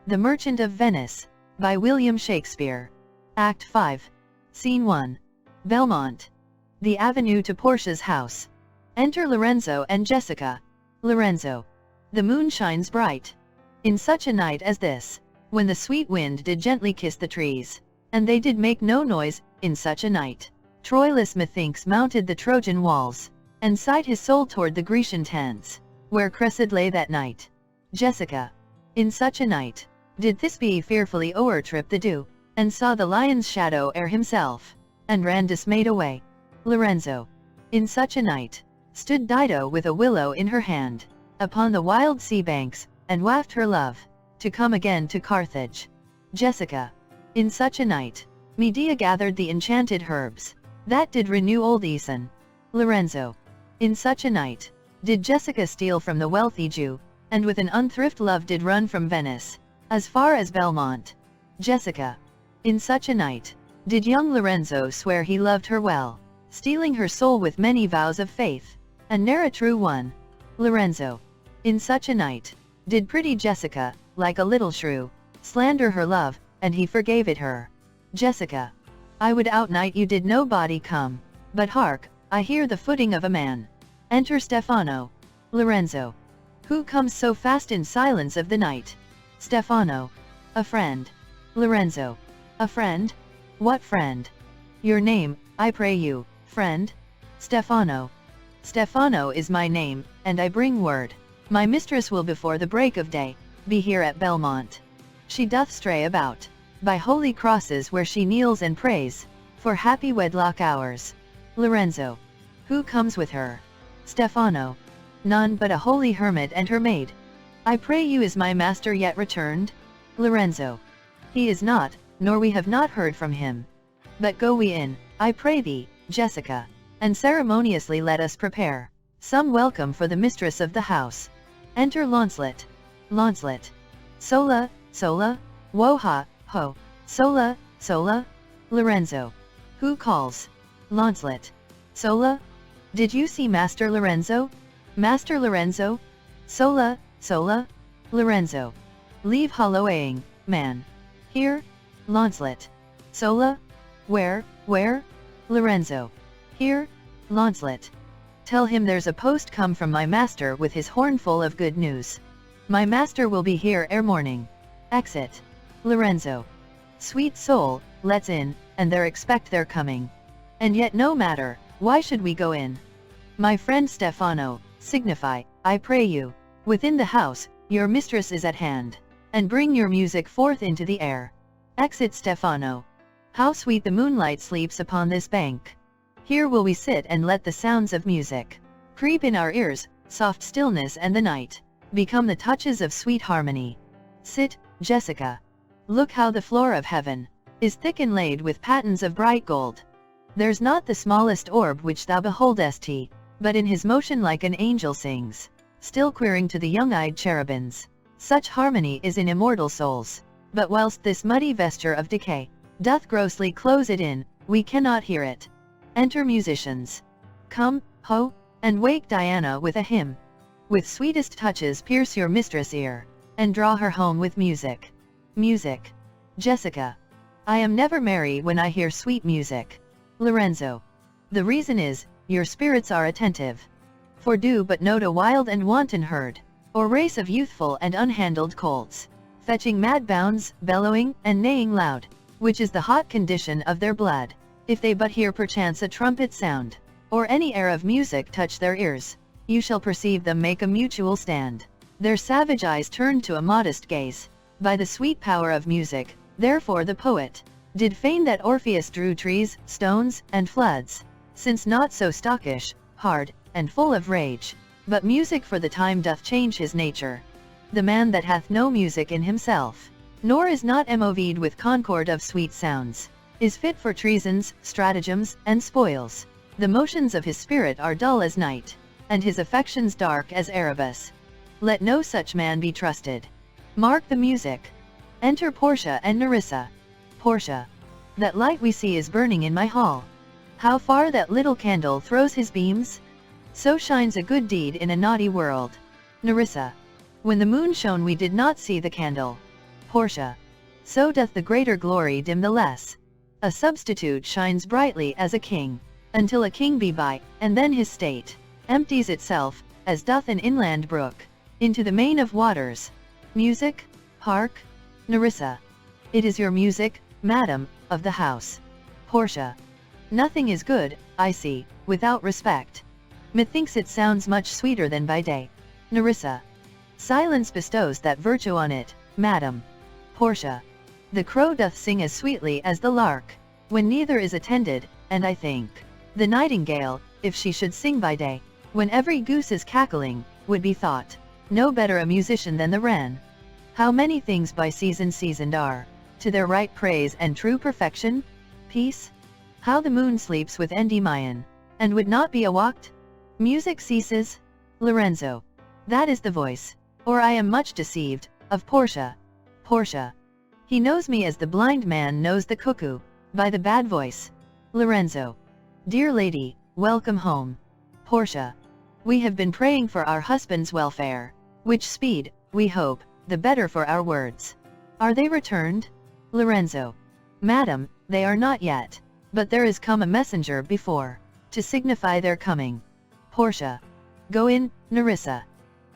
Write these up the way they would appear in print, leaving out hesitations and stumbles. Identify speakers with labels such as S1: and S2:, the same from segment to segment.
S1: The Merchant of Venice, by William Shakespeare. Act 5. Scene 1. Belmont. The avenue to Portia's house. Enter Lorenzo and Jessica. Lorenzo. The moon shines bright. In such a night as this, when the sweet wind did gently kiss the trees, and they did make no noise, in such a night, Troilus methinks mounted the Trojan walls, and sighed his soul toward the Grecian tents, where Cressid lay that night. Jessica. In such a night, did Thisbe fearfully o'ertrip the dew, and saw the lion's shadow ere himself, and ran dismayed away. Lorenzo. In such a night, stood Dido with a willow in her hand, upon the wild sea banks, and waft her love, to come again to Carthage. Jessica. In such a night, Medea gathered the enchanted herbs, that did renew old Aeson. Lorenzo. In such a night, did Jessica steal from the wealthy Jew, and with an unthrift love did run from Venice, as far as Belmont. Jessica. In such a night, did young Lorenzo swear he loved her well, stealing her soul with many vows of faith, and ne'er a true one. Lorenzo. In such a night, did pretty Jessica, like a little shrew, slander her love, and he forgave it her. Jessica. I would outnight you did nobody come, but hark, I hear the footing of a man. Enter Stefano. Lorenzo. Who comes so fast in silence of the night? Stefano. A friend. Lorenzo. A friend? What friend? Your name, I pray you, friend? Stefano. Stefano is my name, and I bring word. My mistress will before the break of day, be here at Belmont. She doth stray about, by holy crosses where she kneels and prays, for happy wedlock hours. Lorenzo. Who comes with her? Stefano. None but a holy hermit and her maid. I pray you, is my master yet returned? Lorenzo. He is not, nor we have not heard from him. But go we in, I pray thee, Jessica, and ceremoniously let us prepare some welcome for the mistress of the house. Enter Launcelot. Launcelot. Sola, sola, wo ha, ho, sola, sola. Lorenzo. Who calls? Launcelot. Sola? Did you see Master Lorenzo? Master Lorenzo? Sola, sola. Lorenzo. Leave holloaing, man. Here? Launcelot. Sola? Where? Lorenzo. Here? Launcelot. Tell him there's a post come from my master with his horn full of good news. My master will be here ere morning. Exit. Lorenzo. Sweet soul, let's in, and there expect their coming. And yet no matter, why should we go in? My friend Stefano, signify, I pray you, within the house, your mistress is at hand, and bring your music forth into the air. Exit Stefano. How sweet the moonlight sleeps upon this bank. Here will we sit and let the sounds of music creep in our ears, soft stillness and the night become the touches of sweet harmony. Sit, Jessica. Look how the floor of heaven is thick inlaid with patens of bright gold. There's not the smallest orb which thou beholdest he, but in his motion like an angel sings, still queering to the young-eyed cherubims. Such harmony is in immortal souls, but whilst this muddy vesture of decay doth grossly close it in, we cannot hear it. Enter musicians. Come, ho, and wake Diana with a hymn. With sweetest touches pierce your mistress' ear, and draw her home with music. Music. Jessica. I am never merry when I hear sweet music. Lorenzo. The reason is, your spirits are attentive. For do but note a wild and wanton herd, or race of youthful and unhandled colts, fetching mad bounds, bellowing, and neighing loud, which is the hot condition of their blood. If they but hear perchance a trumpet sound, or any air of music touch their ears, you shall perceive them make a mutual stand, their savage eyes turned to a modest gaze, by the sweet power of music. Therefore the poet did feign that Orpheus drew trees, stones, and floods, since not so stockish, hard, and full of rage, but music for the time doth change his nature. The man that hath no music in himself, nor is not moved with concord of sweet sounds, is fit for treasons, stratagems, and spoils. The motions of his spirit are dull as night, and his affections dark as Erebus. Let no such man be trusted. Mark the music. Enter Portia and Nerissa. Portia. That light we see is burning in my hall. How far that little candle throws his beams? So shines a good deed in a naughty world. Nerissa. When the moon shone we did not see the candle. Portia. So doth the greater glory dim the less. A substitute shines brightly as a king, until a king be by, and then his state empties itself, as doth an inland brook, into the main of waters. Music? Hark? Nerissa. It is your music, madam, of the house. Portia. Nothing is good, I see, without respect. Methinks it sounds much sweeter than by day. Nerissa. Silence bestows that virtue on it, madam. Portia. The crow doth sing as sweetly as the lark, when neither is attended, and I think the nightingale, if she should sing by day, when every goose is cackling, would be thought no better a musician than the wren. How many things by season seasoned are, to their right praise and true perfection? Peace? How the moon sleeps with Endymion, and would not be awaked? Music ceases? Lorenzo. That is the voice, or I am much deceived, of Portia. Portia. He knows me as the blind man knows the cuckoo, by the bad voice. Lorenzo. Dear lady, welcome home. Portia. We have been praying for our husband's welfare, which speed, we hope, the better for our words. Are they returned? Lorenzo. Madam, they are not yet, but there is come a messenger before, to signify their coming. Portia. Go in, Nerissa.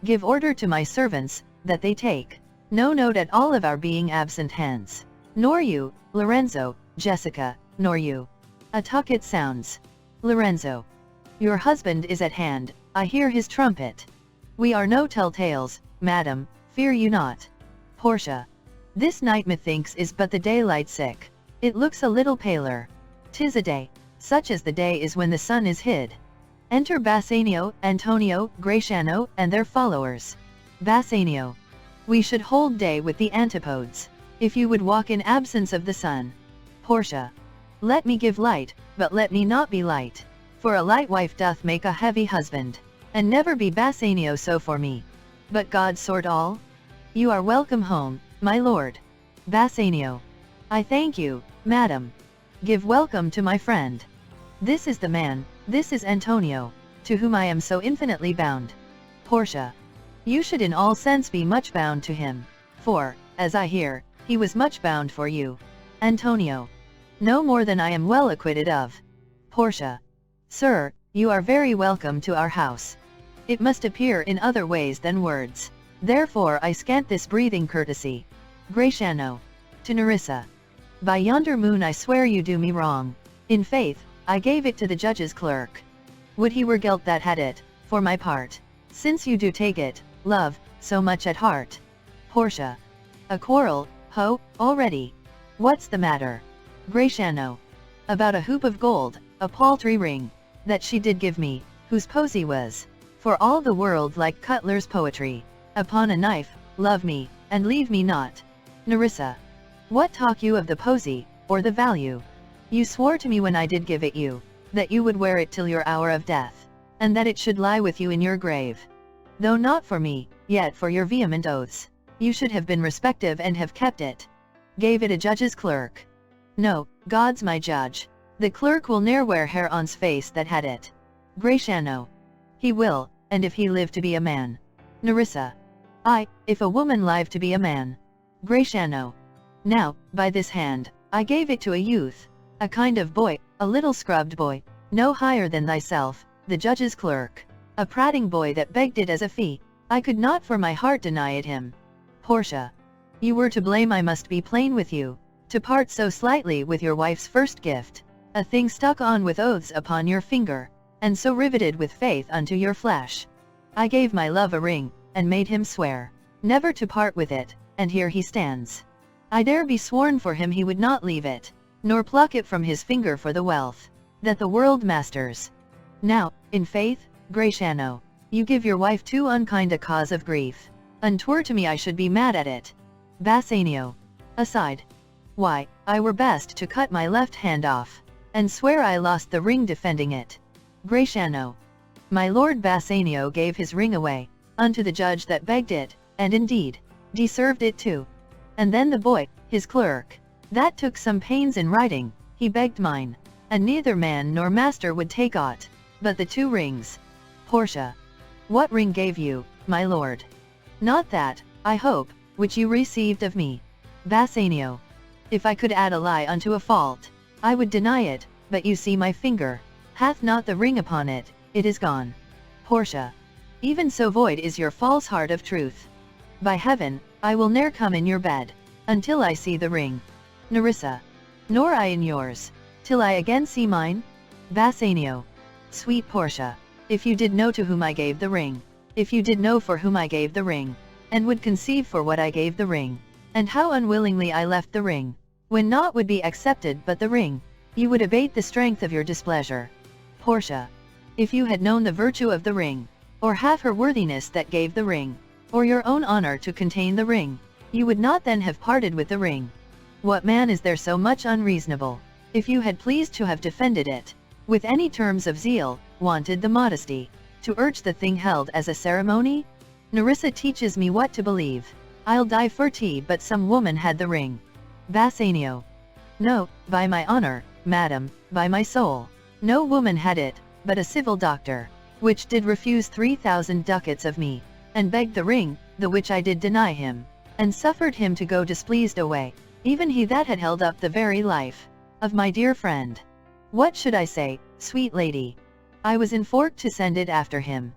S1: Give order to my servants, that they take no note at all of our being absent hence. Nor you, Lorenzo, Jessica, nor you. A tucket sounds. Lorenzo. Your husband is at hand, I hear his trumpet. We are no telltales, madam, fear you not. Portia. This night methinks is but the daylight sick. It looks a little paler. 'Tis a day, such as the day is when the sun is hid. Enter Bassanio, Antonio, Gratiano, and their followers. Bassanio. We should hold day with the antipodes, if you would walk in absence of the sun. Portia. Let me give light, but let me not be light, for a light wife doth make a heavy husband, and never be Bassanio so for me. But God sort all? You are welcome home, my lord. Bassanio. I thank you, madam. Give welcome to my friend. This is the man, this is Antonio, to whom I am so infinitely bound. Portia. You should in all sense be much bound to him, for, as I hear, he was much bound for you. Antonio. No more than I am well acquitted of. Portia. Sir, you are very welcome to our house. It must appear in other ways than words. Therefore I scant this breathing courtesy. Gratiano. To Nerissa. By yonder moon I swear you do me wrong. In faith, I gave it to the judge's clerk. Would he were guilt that had it, for my part. Since you do take it, love, so much at heart. Portia. A quarrel, ho, already. What's the matter? Gratiano. About a hoop of gold, a paltry ring, that she did give me, whose posy was, for all the world like Cutler's poetry, upon a knife, love me, and leave me not. Nerissa. What talk you of the posy, or the value? You swore to me when I did give it you, that you would wear it till your hour of death, and that it should lie with you in your grave. Though not for me, yet for your vehement oaths, you should have been respective and have kept it. Gave it a judge's clerk. No, God's my judge, the clerk will ne'er wear hair on's face that had it. Gratiano. He will, and if he live to be a man. Nerissa. Ay, if a woman live to be a man. Gratiano. Now, by this hand, I gave it to a youth, a kind of boy, a little scrubbed boy, no higher than thyself, the judge's clerk, a prating boy that begged it as a fee. I could not for my heart deny it him. Portia. You were to blame, I must be plain with you, to part so slightly with your wife's first gift, a thing stuck on with oaths upon your finger, and so riveted with faith unto your flesh. I gave my love a ring, and made him swear never to part with it, and here he stands. I dare be sworn for him he would not leave it, nor pluck it from his finger for the wealth that the world masters. Now, in faith, Gratiano, you give your wife too unkind a cause of grief, and 'twere to me I should be mad at it. Bassanio. Aside. Why, I were best to cut my left hand off, and swear I lost the ring defending it. Gratiano. My lord Bassanio gave his ring away, unto the judge that begged it, and indeed, deserved it too. And then the boy, his clerk, that took some pains in writing, he begged mine, and neither man nor master would take aught, but the 2 rings. Portia. What ring gave you, my lord? Not that, I hope, which you received of me. Bassanio. If I could add a lie unto a fault, I would deny it, but you see my finger hath not the ring upon it, it is gone. Portia. Even so void is your false heart of truth. By heaven, I will ne'er come in your bed, until I see the ring. Nerissa. Nor I in yours, till I again see mine? Bassanio. Sweet Portia, if you did know to whom I gave the ring, if you did know for whom I gave the ring, and would conceive for what I gave the ring, and how unwillingly I left the ring, when naught would be accepted but the ring, you would abate the strength of your displeasure. Portia. If you had known the virtue of the ring, or half her worthiness that gave the ring, or your own honor to contain the ring, you would not then have parted with the ring. What man is there so much unreasonable, if you had pleased to have defended it, with any terms of zeal, wanted the modesty, to urge the thing held as a ceremony? Nerissa teaches me what to believe. I'll die for tea but some woman had the ring. Bassanio. No, by my honor, madam, by my soul, no woman had it, but a civil doctor, which did refuse 3,000 ducats of me, and begged the ring, the which I did deny him, and suffered him to go displeased away, even he that had held up the very life of my dear friend. What should I say, sweet lady? I was enforced to send it after him.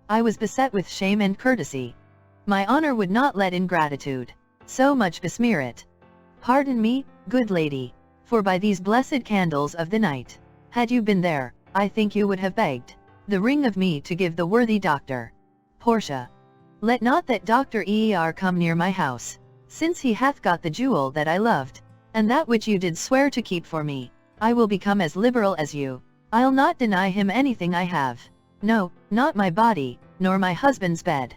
S1: I was beset with shame and courtesy. My honor would not let ingratitude so much besmear it. Pardon me, good lady, for by these blessed candles of the night, had you been there, I think you would have begged the ring of me to give the worthy doctor. Portia. Let not that Dr. come near my house, since he hath got the jewel that I loved, and that which you did swear to keep for me. I will become as liberal as you. I'll not deny him anything I have. No, not my body, nor my husband's bed.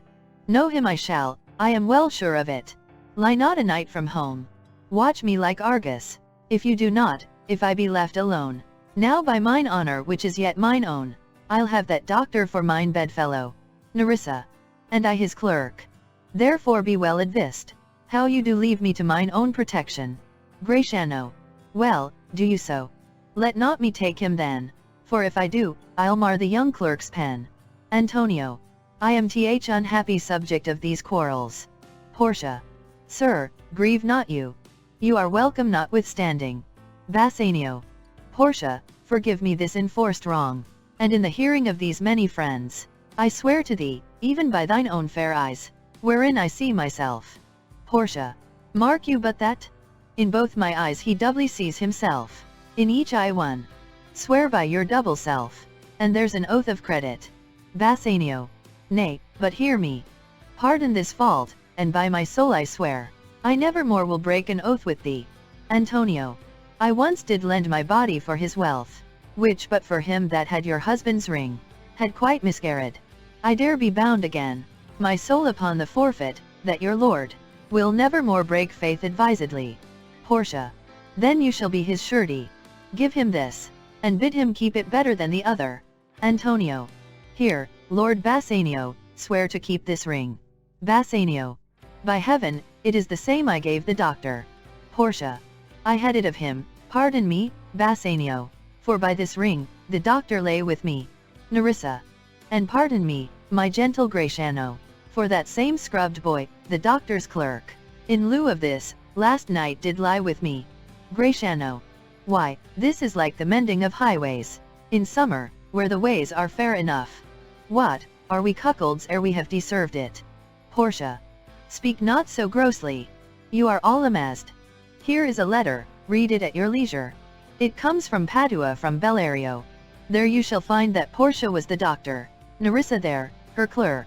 S1: Know him I shall, I am well sure of it. Lie not a night from home. Watch me like Argus. If you do not, if I be left alone, now by mine honor which is yet mine own, I'll have that doctor for mine bedfellow. Nerissa. And I his clerk. Therefore be well advised, how you do leave me to mine own protection. Gratiano. Well, do you so. Let not me take him then, for if I do, I'll mar the young clerk's pen. Antonio. I am unhappy subject of these quarrels. Portia. Sir, grieve not you. You are welcome notwithstanding. Bassanio. Portia, forgive me this enforced wrong, and in the hearing of these many friends, I swear to thee, even by thine own fair eyes, wherein I see myself. Portia. Mark you but that? In both my eyes he doubly sees himself, in each eye one. Swear by your double self, and there's an oath of credit. Bassanio. Nay, but hear me. Pardon this fault, and by my soul I swear, I never more will break an oath with thee. Antonio. I once did lend my body for his wealth, which but for him that had your husband's ring, had quite miscarried. I dare be bound again, my soul upon the forfeit, that your lord will never more break faith advisedly. Portia. Then you shall be his surety. Give him this, and bid him keep it better than the other. Antonio. Here, Lord Bassanio, swear to keep this ring. Bassanio. By heaven, it is the same I gave the doctor. Portia. I had it of him, pardon me, Bassanio, for by this ring, the doctor lay with me. Nerissa. And pardon me, my gentle Gratiano, for that same scrubbed boy, the doctor's clerk, in lieu of this, last night did lie with me. Gratiano. Why, this is like the mending of highways, in summer, where the ways are fair enough. What, are we cuckolds ere we have deserved it? Portia. Speak not so grossly. You are all amazed. Here is a letter, read it at your leisure. It comes from Padua from Bellario. There you shall find that Portia was the doctor, Nerissa there, her clerk.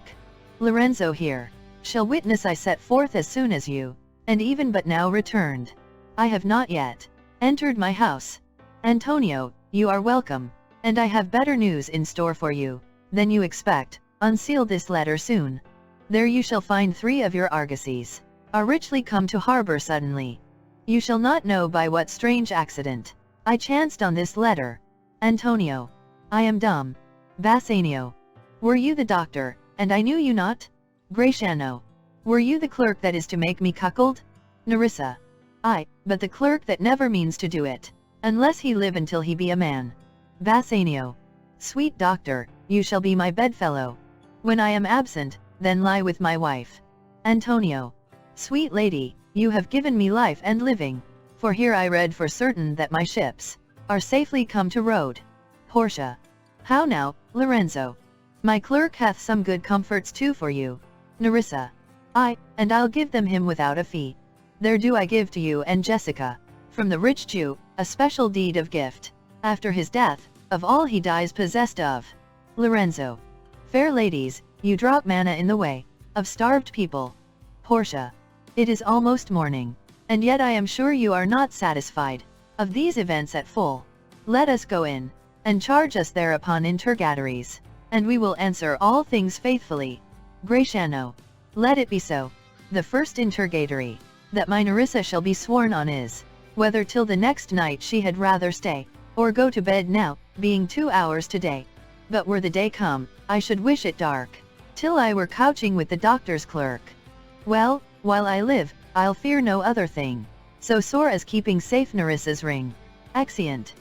S1: Lorenzo here, shall witness I set forth as soon as you, and even but now returned. I have not yet entered my house. Antonio, you are welcome, and I have better news in store for you than you expect. Unseal this letter soon. There you shall find 3 of your argosies are richly come to harbor suddenly. You shall not know by what strange accident I chanced on this letter. Antonio. I am dumb. Bassanio. Were you the doctor, and I knew you not? Gratiano. Were you the clerk that is to make me cuckold? Nerissa. Ay, but the clerk that never means to do it, unless he live until he be a man. Bassanio. Sweet doctor, you shall be my bedfellow. When I am absent, then lie with my wife. Antonio. Sweet lady, you have given me life and living. For here I read for certain that my ships are safely come to road. Portia. How now, Lorenzo? My clerk hath some good comforts too for you. Nerissa. Aye, and I'll give them him without a fee. There do I give to you and Jessica, from the rich Jew, a special deed of gift, after his death, of all he dies possessed of. Lorenzo. Fair ladies, you drop manna in the way of starved people. Portia. It is almost morning, and yet I am sure you are not satisfied of these events at full. Let us go in, and charge us thereupon interrogatories, and we will answer all things faithfully. Gratiano. Let it be so. The first interrogatory that my Nerissa shall be sworn on is, whether till the next night she had rather stay, or go to bed now, being 2 hours today. But were the day come, I should wish it dark, till I were couching with the doctor's clerk. Well, while I live, I'll fear no other thing, so sore as keeping safe Nerissa's ring. Exeunt.